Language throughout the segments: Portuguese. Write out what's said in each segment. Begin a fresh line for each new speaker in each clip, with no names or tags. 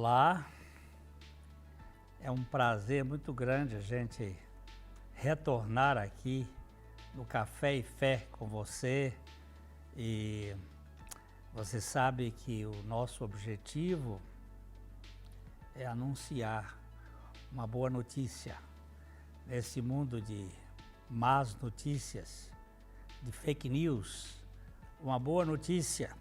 Olá, é um prazer muito grande a gente retornar aqui no Café e Fé com você, e você sabe que o nosso objetivo é anunciar uma boa notícia nesse mundo de más notícias, de fake news. Uma boa notícia,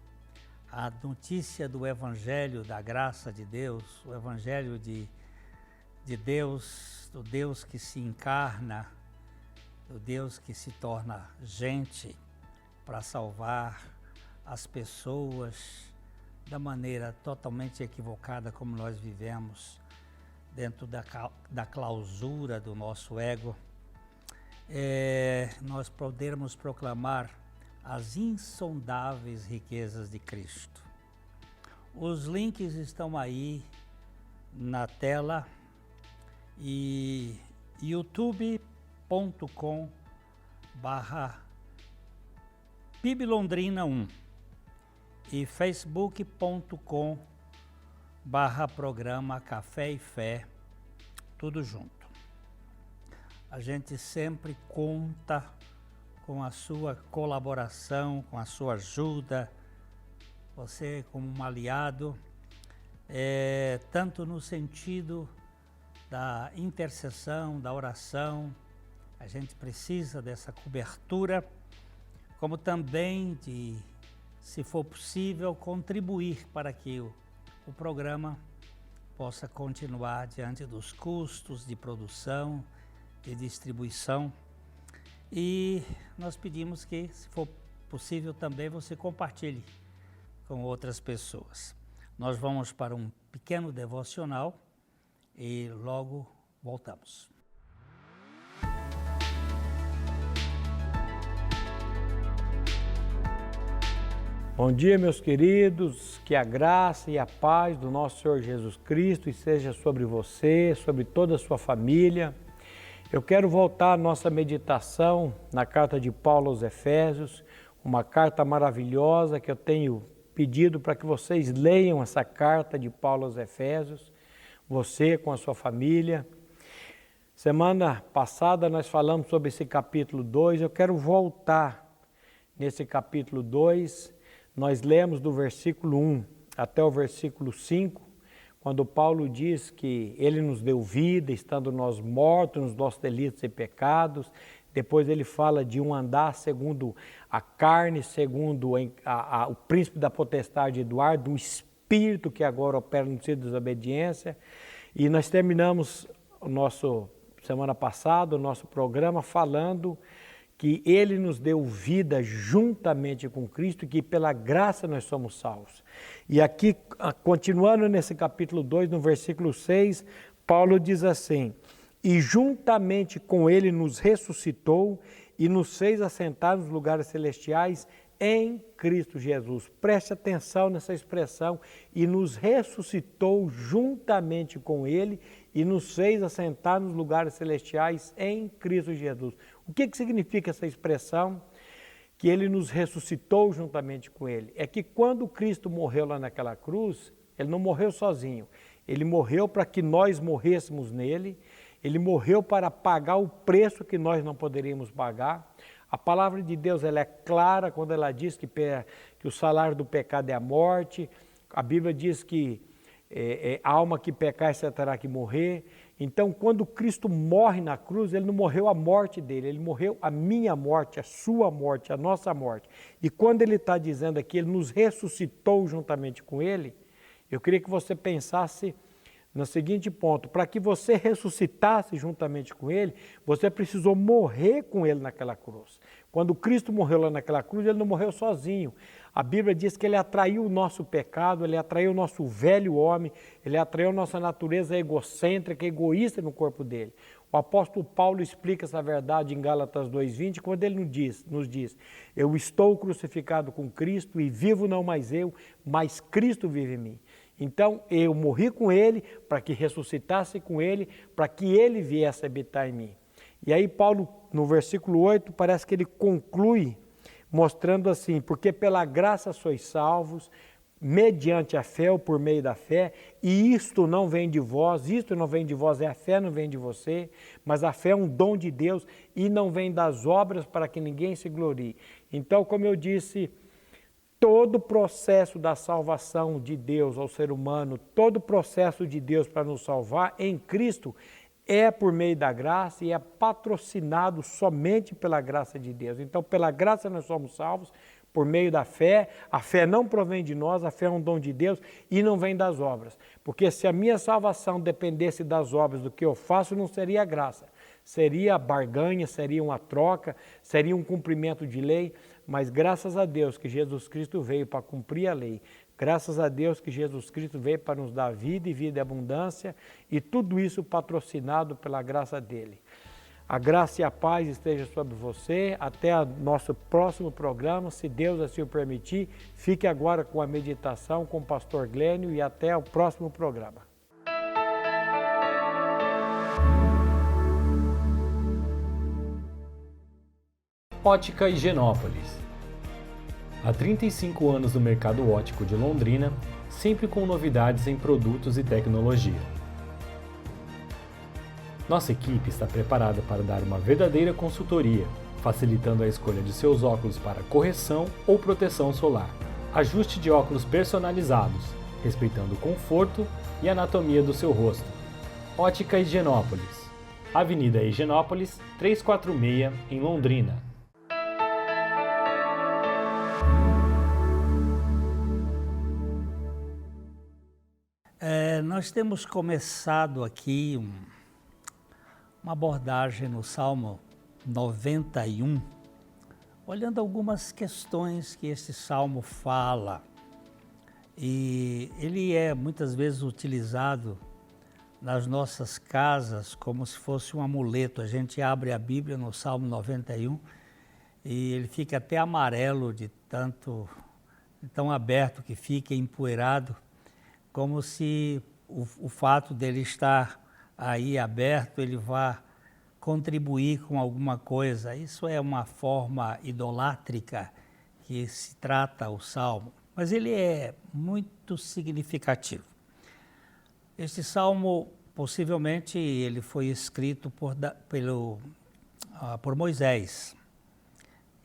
a notícia do Evangelho da graça de Deus, o Evangelho de Deus, do Deus que se encarna, do Deus que se torna gente para salvar as pessoas da maneira totalmente equivocada como nós vivemos, dentro da clausura do nosso ego. Nós podermos proclamar as insondáveis riquezas de Cristo. Os links estão aí na tela, e youtube.com/PIBLondrina1 e facebook.com/programa Café e Fé, tudo junto. A gente sempre conta com a sua colaboração, com a sua ajuda, você como um aliado, tanto no sentido da intercessão, da oração, a gente precisa dessa cobertura, como também de, se for possível, contribuir para que o programa possa continuar diante dos custos de produção, de distribuição. E nós pedimos que, se for possível, também você compartilhe com outras pessoas. Nós vamos para um pequeno devocional e logo voltamos.
Bom dia, meus queridos, que a graça e a paz do nosso Senhor Jesus Cristo esteja sobre você, sobre toda a sua família. Eu quero voltar à nossa meditação na carta de Paulo aos Efésios, uma carta maravilhosa que eu tenho pedido para que vocês leiam essa carta de Paulo aos Efésios, você com a sua família. Semana passada nós falamos sobre esse capítulo 2, eu quero voltar nesse capítulo 2, nós lemos do versículo 1 até o versículo 5, quando Paulo diz que ele nos deu vida, estando nós mortos nos nossos delitos e pecados. Depois ele fala de um andar segundo a carne, segundo o príncipe da potestade do ar, do espírito que agora opera no sentido da desobediência. E nós terminamos semana passada, o nosso programa falando que ele nos deu vida juntamente com Cristo e que pela graça nós somos salvos. E aqui, continuando nesse capítulo 2, no versículo 6, Paulo diz assim: e juntamente com ele nos ressuscitou e nos fez assentar nos lugares celestiais em Cristo Jesus. Preste atenção nessa expressão, e nos ressuscitou juntamente com ele e nos fez assentar nos lugares celestiais em Cristo Jesus. O que significa essa expressão? Que ele nos ressuscitou juntamente com ele. É que quando Cristo morreu lá naquela cruz, ele não morreu sozinho. Ele morreu para que nós morrêssemos nele. Ele morreu para pagar o preço que nós não poderíamos pagar. A palavra de Deus ela é clara quando ela diz que o salário do pecado é a morte. A Bíblia diz que a alma que pecar, você terá que morrer. Então, quando Cristo morre na cruz, ele não morreu a morte dele, ele morreu a minha morte, a sua morte, a nossa morte. E quando ele está dizendo aqui, ele nos ressuscitou juntamente com ele, eu queria que você pensasse no seguinte ponto: para que você ressuscitasse juntamente com ele, você precisou morrer com ele naquela cruz. Quando Cristo morreu lá naquela cruz, ele não morreu sozinho. A Bíblia diz que ele atraiu o nosso pecado, ele atraiu o nosso velho homem, ele atraiu a nossa natureza egocêntrica, egoísta no corpo dele. O apóstolo Paulo explica essa verdade em Gálatas 2:20, quando ele nos diz: eu estou crucificado com Cristo e vivo não mais eu, mas Cristo vive em mim. Então eu morri com ele para que ressuscitasse com ele, para que ele viesse habitar em mim. E aí Paulo, no versículo 8, parece que ele conclui mostrando assim: porque pela graça sois salvos, mediante a fé ou por meio da fé, e isto não vem de vós, isto não vem de vós, a fé não vem de você, mas a fé é um dom de Deus e não vem das obras para que ninguém se glorie. Então, como eu disse, todo o processo da salvação de Deus ao ser humano, todo o processo de Deus para nos salvar em Cristo é por meio da graça e é patrocinado somente pela graça de Deus. Então, pela graça nós somos salvos, por meio da fé. A fé não provém de nós, a fé é um dom de Deus e não vem das obras. Porque se a minha salvação dependesse das obras do que eu faço, não seria graça. Seria barganha, seria uma troca, seria um cumprimento de lei. Mas graças a Deus que Jesus Cristo veio para cumprir a lei. Graças a Deus que Jesus Cristo veio para nos dar vida e vida e abundância. E tudo isso patrocinado pela graça dele. A graça e a paz esteja sobre você. Até o nosso próximo programa, se Deus assim o permitir. Fique agora com a meditação com o pastor Glênio e até o próximo programa.
Ótica Higienópolis. Há 35 anos no mercado óptico de Londrina, sempre com novidades em produtos e tecnologia. Nossa equipe está preparada para dar uma verdadeira consultoria, facilitando a escolha de seus óculos para correção ou proteção solar. Ajuste de óculos personalizados, respeitando o conforto e anatomia do seu rosto. Ótica Higienópolis. Avenida Higienópolis, 346, em Londrina.
Nós temos começado aqui uma abordagem no Salmo 91, olhando algumas questões que esse salmo fala. E ele é muitas vezes utilizado nas nossas casas como se fosse um amuleto. A gente abre a Bíblia no Salmo 91 e ele fica até amarelo de tão aberto que fica, empoeirado, como se o fato dele estar aí aberto, ele vá contribuir com alguma coisa. Isso é uma forma idolátrica que se trata o Salmo, mas ele é muito significativo. Este Salmo, possivelmente, ele foi escrito por Moisés.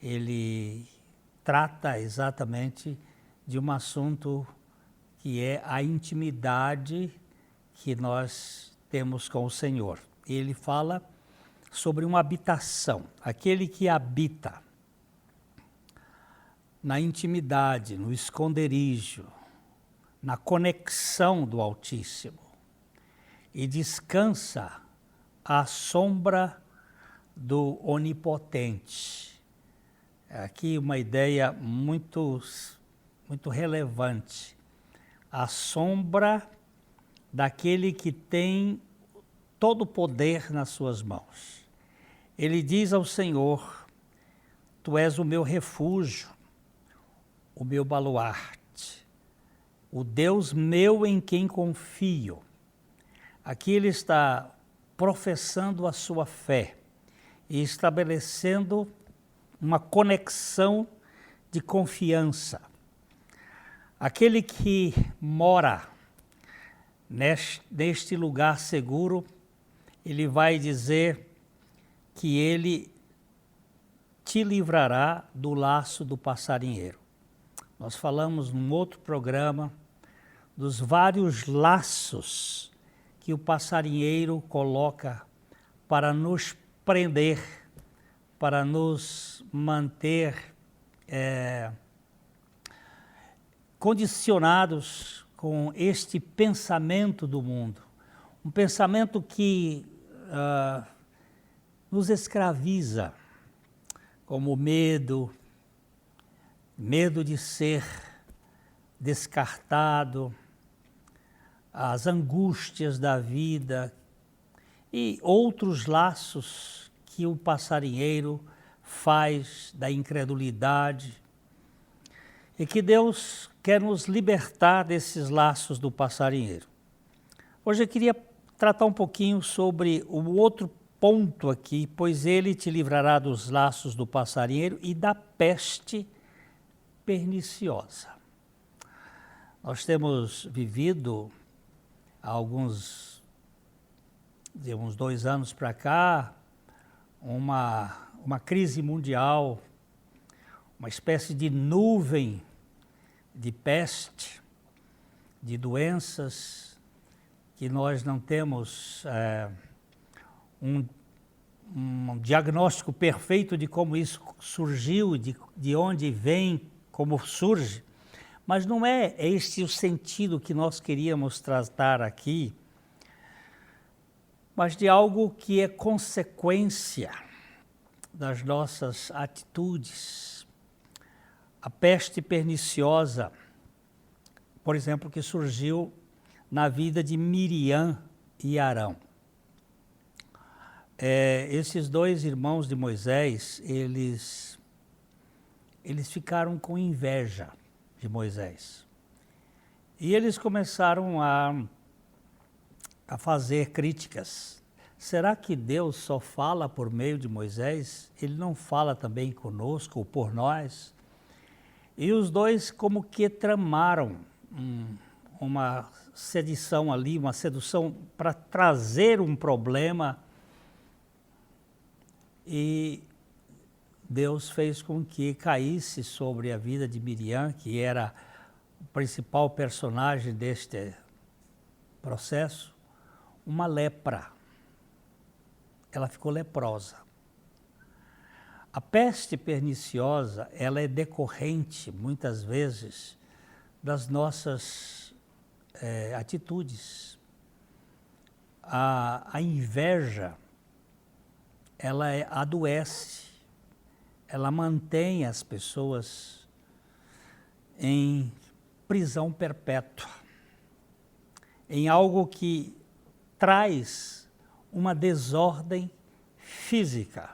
Ele trata exatamente de um assunto que é a intimidade que nós temos com o Senhor. Ele fala sobre uma habitação, aquele que habita na intimidade, no esconderijo, na conexão do Altíssimo e descansa à sombra do Onipotente. Aqui uma ideia muito relevante. A sombra daquele que tem todo o poder nas suas mãos. Ele diz ao Senhor: Tu és o meu refúgio, o meu baluarte, o Deus meu em quem confio. Aqui ele está professando a sua fé e estabelecendo uma conexão de confiança. Aquele que mora neste lugar seguro, ele vai dizer que ele te livrará do laço do passarinheiro. Nós falamos num outro programa dos vários laços que o passarinheiro coloca para nos prender, para nos manter condicionados com este pensamento do mundo, um pensamento que nos escraviza, como medo de ser descartado, as angústias da vida e outros laços que o passarinheiro faz da incredulidade, e que Deus quer nos libertar desses laços do passarinheiro. Hoje eu queria tratar um pouquinho sobre o outro ponto aqui, pois ele te livrará dos laços do passarinheiro e da peste perniciosa. Nós temos vivido há de uns 2 anos para cá, uma crise mundial, uma espécie de nuvem de peste, de doenças, que nós não temos um diagnóstico perfeito de como isso surgiu, de onde vem, como surge. Mas não é este o sentido que nós queríamos tratar aqui, mas de algo que é consequência das nossas atitudes. A peste perniciosa, por exemplo, que surgiu na vida de Miriam e Arão. Esses 2 irmãos de Moisés, eles ficaram com inveja de Moisés. E eles começaram a fazer críticas. Será que Deus só fala por meio de Moisés? Ele não fala também conosco ou por nós? E os 2 como que tramaram uma sedição ali, uma sedução para trazer um problema. E Deus fez com que caísse sobre a vida de Miriam, que era o principal personagem deste processo, uma lepra. Ela ficou leprosa. A peste perniciosa, ela é decorrente, muitas vezes, das nossas atitudes. A inveja, ela adoece, ela mantém as pessoas em prisão perpétua, em algo que traz uma desordem física,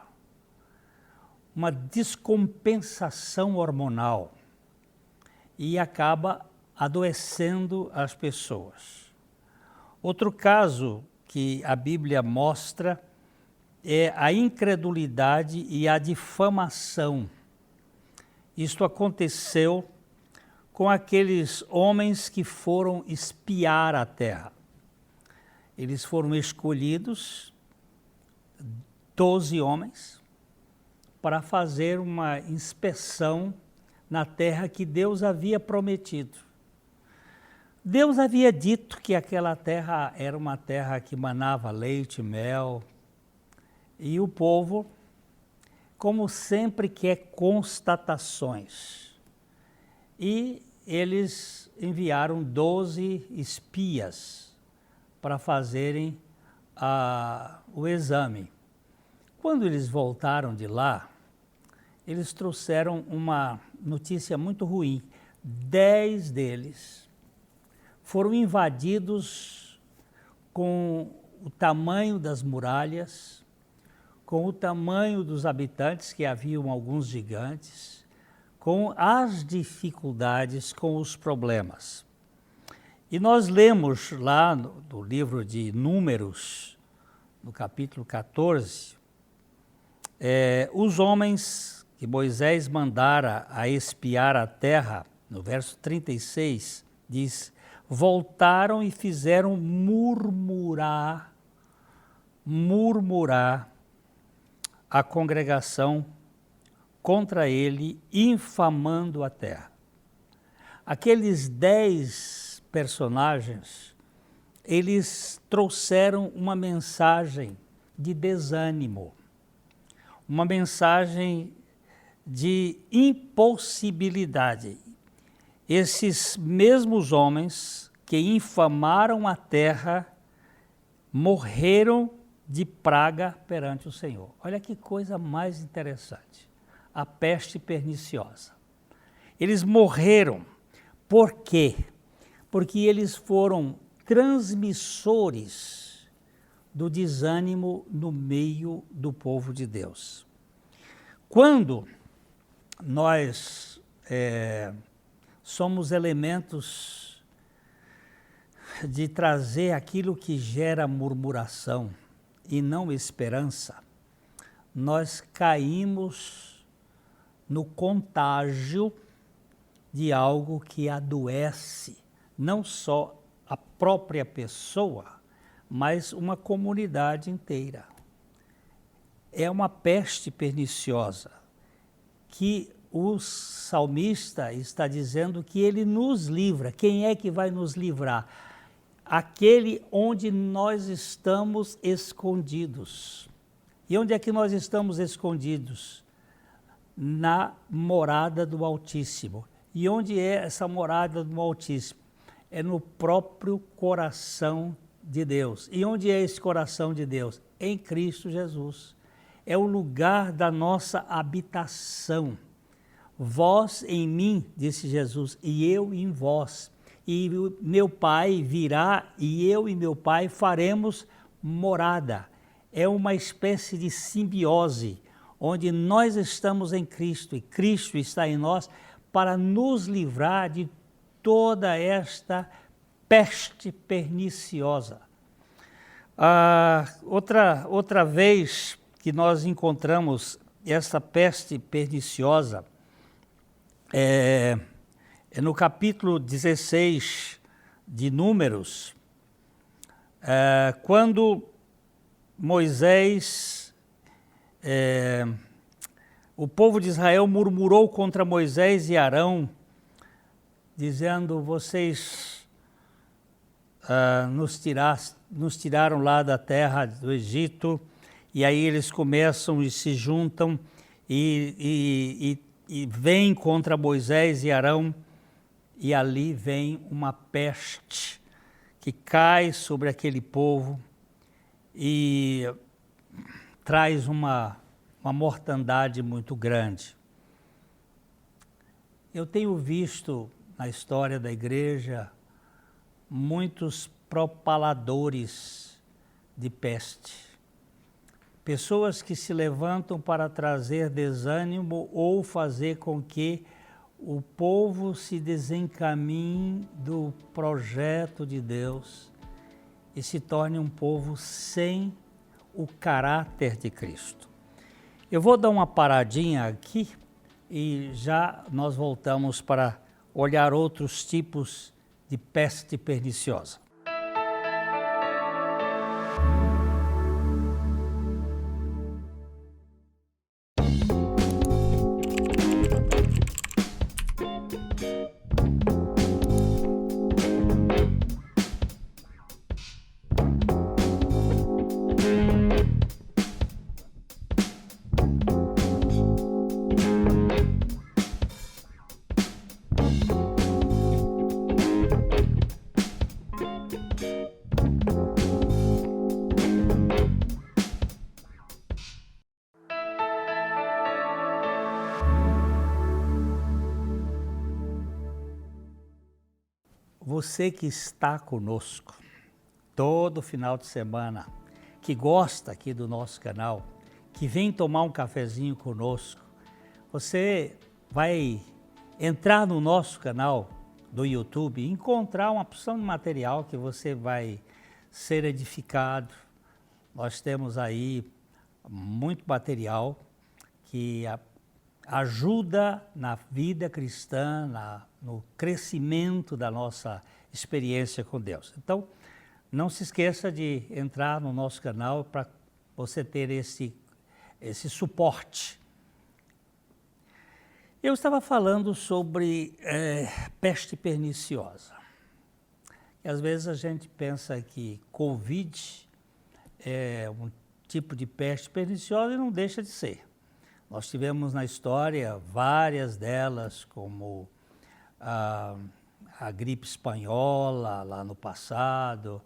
uma descompensação hormonal e acaba adoecendo as pessoas. Outro caso que a Bíblia mostra é a incredulidade e a difamação. Isto aconteceu com aqueles homens que foram espiar a terra. Eles foram escolhidos, 12 homens, para fazer uma inspeção na terra que Deus havia prometido. Deus havia dito que aquela terra era uma terra que manava leite e mel, e o povo, como sempre, quer constatações. E eles enviaram 12 espias para fazerem o exame. Quando eles voltaram de lá, eles trouxeram uma notícia muito ruim. 10 deles foram invadidos com o tamanho das muralhas, com o tamanho dos habitantes, que haviam alguns gigantes, com as dificuldades, com os problemas. E nós lemos lá no livro de Números, no capítulo 14, os homens que Moisés mandara a espiar a terra, no verso 36, diz: voltaram e fizeram murmurar a congregação contra ele, infamando a terra. Aqueles 10 personagens, eles trouxeram uma mensagem de desânimo, uma mensagem de impossibilidade. Esses mesmos homens que infamaram a terra morreram de praga perante o Senhor. Olha que coisa mais interessante. A peste perniciosa. Eles morreram. Por quê? Porque eles foram transmissores do desânimo no meio do povo de Deus. Quando nós somos elementos de trazer aquilo que gera murmuração e não esperança, nós caímos no contágio de algo que adoece não só a própria pessoa, mas uma comunidade inteira. É uma peste perniciosa que o salmista está dizendo que ele nos livra. Quem é que vai nos livrar? Aquele onde nós estamos escondidos. E onde é que nós estamos escondidos? Na morada do Altíssimo. E onde é essa morada do Altíssimo? É no próprio coração de Deus. E onde é esse coração de Deus? Em Cristo Jesus. É o lugar da nossa habitação. Vós em mim, disse Jesus, e eu em vós. E meu Pai virá e eu e meu Pai faremos morada. É uma espécie de simbiose, onde nós estamos em Cristo e Cristo está em nós para nos livrar de toda esta peste perniciosa. Outra vez que nós encontramos essa peste perniciosa é no capítulo 16 de Números, quando Moisés, o povo de Israel murmurou contra Moisés e Arão, dizendo, vocês nos tiraram lá da terra do Egito, e aí eles começam e se juntam e vêm contra Moisés e Arão, e ali vem uma peste que cai sobre aquele povo e traz uma mortandade muito grande. Eu tenho visto na história da igreja muitos propaladores de peste. Pessoas que se levantam para trazer desânimo ou fazer com que o povo se desencaminhe do projeto de Deus e se torne um povo sem o caráter de Cristo. Eu vou dar uma paradinha aqui e já nós voltamos para olhar outros tipos de peste perniciosa. Você que está conosco todo final de semana, que gosta aqui do nosso canal, que vem tomar um cafezinho conosco, você vai entrar no nosso canal do YouTube e encontrar uma opção de material que você vai ser edificado. Nós temos aí muito material que ajuda na vida cristã, no crescimento da nossa experiência com Deus. Então, não se esqueça de entrar no nosso canal para você ter esse suporte. Eu estava falando sobre peste perniciosa. E às vezes a gente pensa que Covid é um tipo de peste perniciosa e não deixa de ser. Nós tivemos na história várias delas, como a gripe espanhola lá no passado,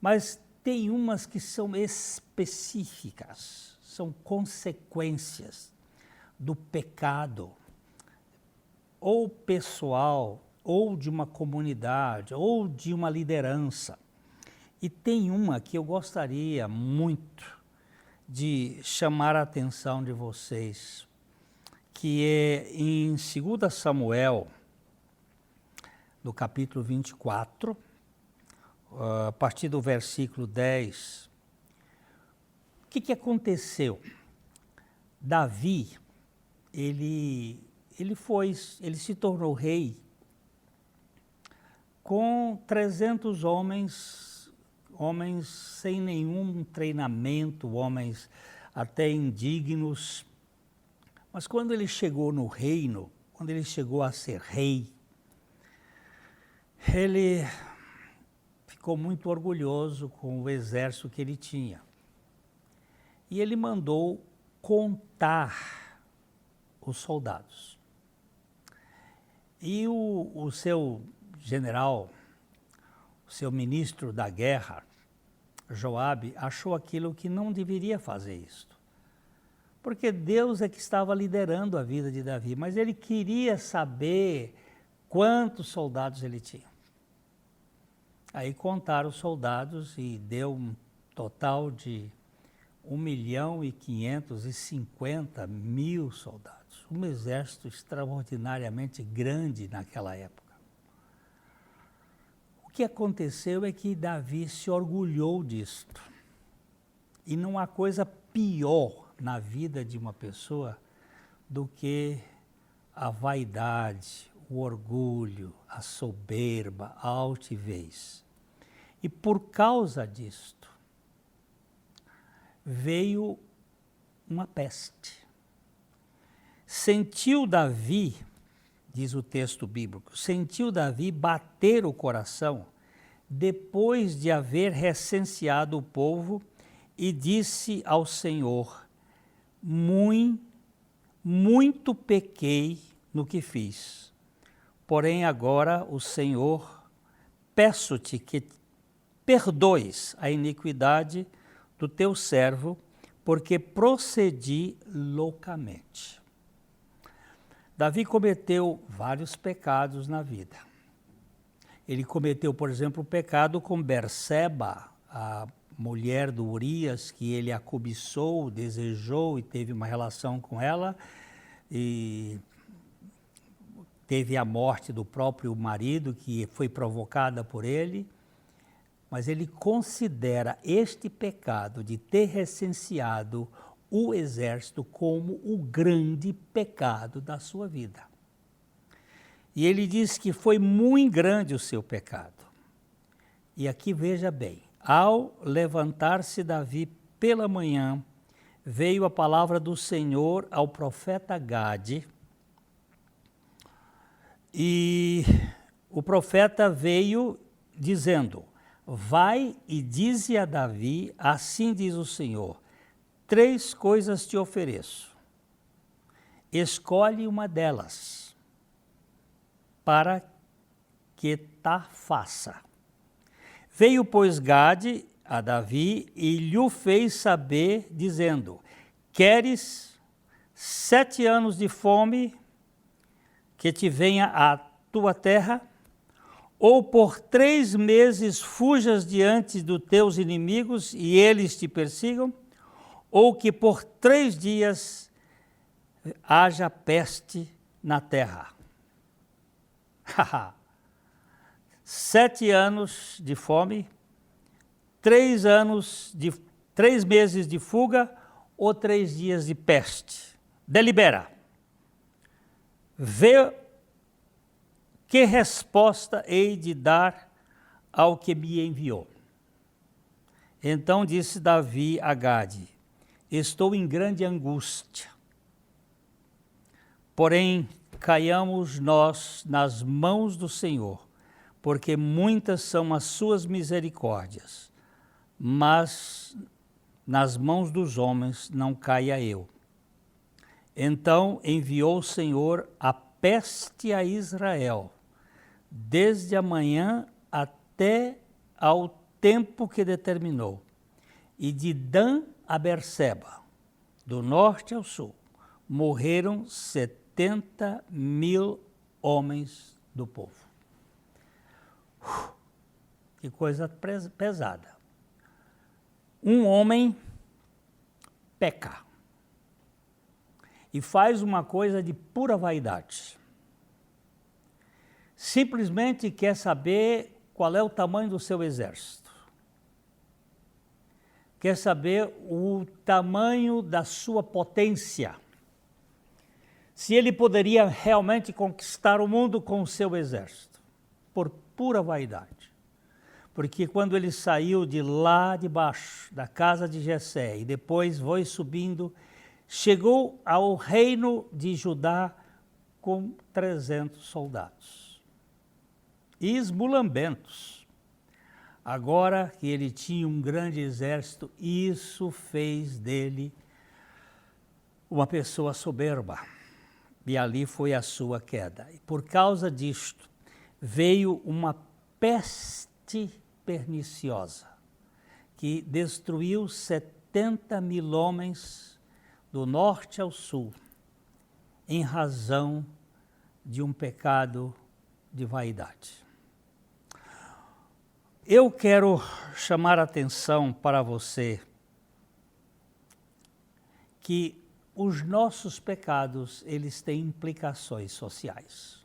mas tem umas que são específicas, são consequências do pecado, ou pessoal, ou de uma comunidade, ou de uma liderança. E tem uma que eu gostaria muito de chamar a atenção de vocês, que é em 2 Samuel, no capítulo 24, a partir do versículo 10. O que aconteceu? Davi, ele se tornou rei com 300 homens sem nenhum treinamento, homens até indignos. Mas quando ele chegou no reino, quando ele chegou a ser rei, ele ficou muito orgulhoso com o exército que ele tinha. E ele mandou contar os soldados. E o seu general, o seu ministro da guerra, Joabe, achou aquilo que não deveria fazer isso. Porque Deus é que estava liderando a vida de Davi, mas ele queria saber quantos soldados ele tinha. Aí contaram os soldados e deu um total de 1.550.000 soldados. Um exército extraordinariamente grande naquela época. O que aconteceu é que Davi se orgulhou disto. E não há coisa pior na vida de uma pessoa do que a vaidade, o orgulho, a soberba, a altivez. E por causa disto, veio uma peste. Sentiu Davi, diz o texto bíblico, sentiu Davi bater o coração depois de haver recenseado o povo e disse ao Senhor: muito pequei no que fiz. Porém agora, o Senhor, peço-te que perdoes a iniquidade do teu servo, porque procedi loucamente. Davi cometeu vários pecados na vida. Ele cometeu, por exemplo, o pecado com Berseba, a mulher do Urias, que ele a cobiçou, desejou e teve uma relação com ela, e teve a morte do próprio marido, que foi provocada por ele. Mas ele considera este pecado de ter recenseado o exército como o grande pecado da sua vida. E ele diz que foi muito grande o seu pecado. E aqui veja bem, ao levantar-se Davi pela manhã, veio a palavra do Senhor ao profeta Gade, e o profeta veio dizendo: vai e dize a Davi, assim diz o Senhor, 3 coisas te ofereço. Escolhe uma delas, para que ta faça. Veio, pois, Gade a Davi e lhe fez saber, dizendo: queres 7 anos de fome que te venha à tua terra? Ou por 3 meses fujas diante dos teus inimigos e eles te persigam? Ou que por 3 dias haja peste na terra? 7 anos de fome, 3 meses de fuga ou 3 dias de peste? Delibera. Vê que resposta hei de dar ao que me enviou. Então disse Davi a Gade: estou em grande angústia. Porém, caiamos nós nas mãos do Senhor, porque muitas são as suas misericórdias, mas nas mãos dos homens não caia eu. Então enviou o Senhor a peste a Israel, desde a manhã até ao tempo que determinou, e de Dan a Berseba, do norte ao sul, morreram 70.000 homens do povo. Que coisa pesada. Um homem peca e faz uma coisa de pura vaidade. Simplesmente quer saber qual é o tamanho do seu exército. Quer saber o tamanho da sua potência. Se ele poderia realmente conquistar o mundo com o seu exército. Por pura vaidade. Porque quando ele saiu de lá de baixo, da casa de Jessé, e depois foi subindo, chegou ao reino de Judá com 300 soldados. E esmulambentos. Agora que ele tinha um grande exército, isso fez dele uma pessoa soberba. E ali foi a sua queda. E por causa disto, veio uma peste perniciosa, que destruiu 70 mil homens do norte ao sul, em razão de um pecado de vaidade. Eu quero chamar a atenção para você que os nossos pecados, eles têm implicações sociais.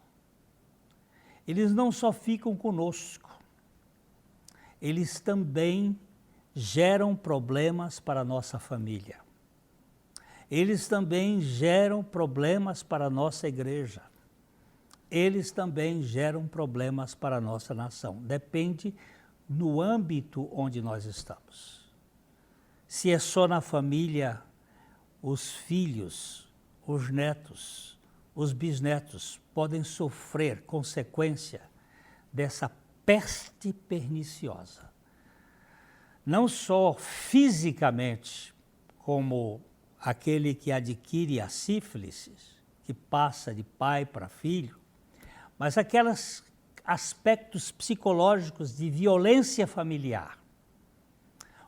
Eles não só ficam conosco, eles também geram problemas para a nossa família. Eles também geram problemas para a nossa igreja. Eles também geram problemas para a nossa nação. Depende no âmbito onde nós estamos. Se é só na família, os filhos, os netos, os bisnetos podem sofrer consequência dessa peste perniciosa. Não só fisicamente, como aquele que adquire a sífilis, que passa de pai para filho, mas aqueles aspectos psicológicos de violência familiar.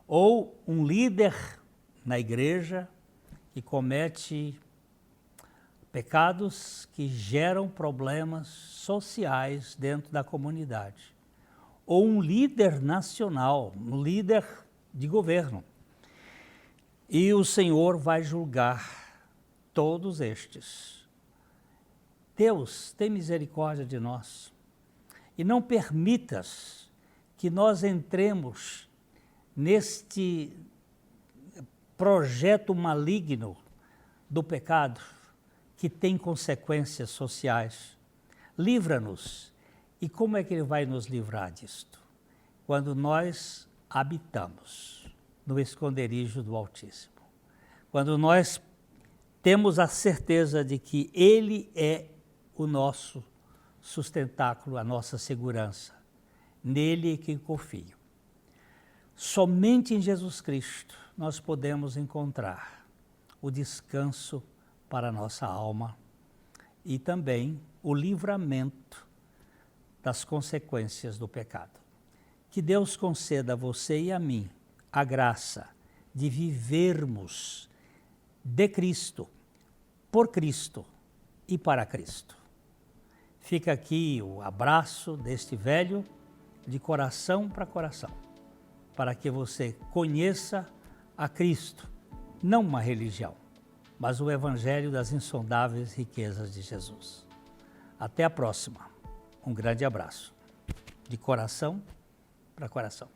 Ou um líder na igreja que comete pecados que geram problemas sociais dentro da comunidade. Ou um líder nacional, um líder de governo. E o Senhor vai julgar todos estes. Deus, tem misericórdia de nós. E não permitas que nós entremos neste projeto maligno do pecado que tem consequências sociais. Livra-nos. E como é que Ele vai nos livrar disto? Quando nós habitamos no esconderijo do Altíssimo. Quando nós temos a certeza de que Ele é o nosso sustentáculo, a nossa segurança. Nele é que confio. Somente em Jesus Cristo nós podemos encontrar o descanso para a nossa alma e também o livramento das consequências do pecado. Que Deus conceda a você e a mim a graça de vivermos de Cristo, por Cristo e para Cristo. Fica aqui o abraço deste velho de coração para coração, para que você conheça a Cristo, não uma religião, mas o Evangelho das insondáveis riquezas de Jesus. Até a próxima. Um grande abraço, de coração para coração.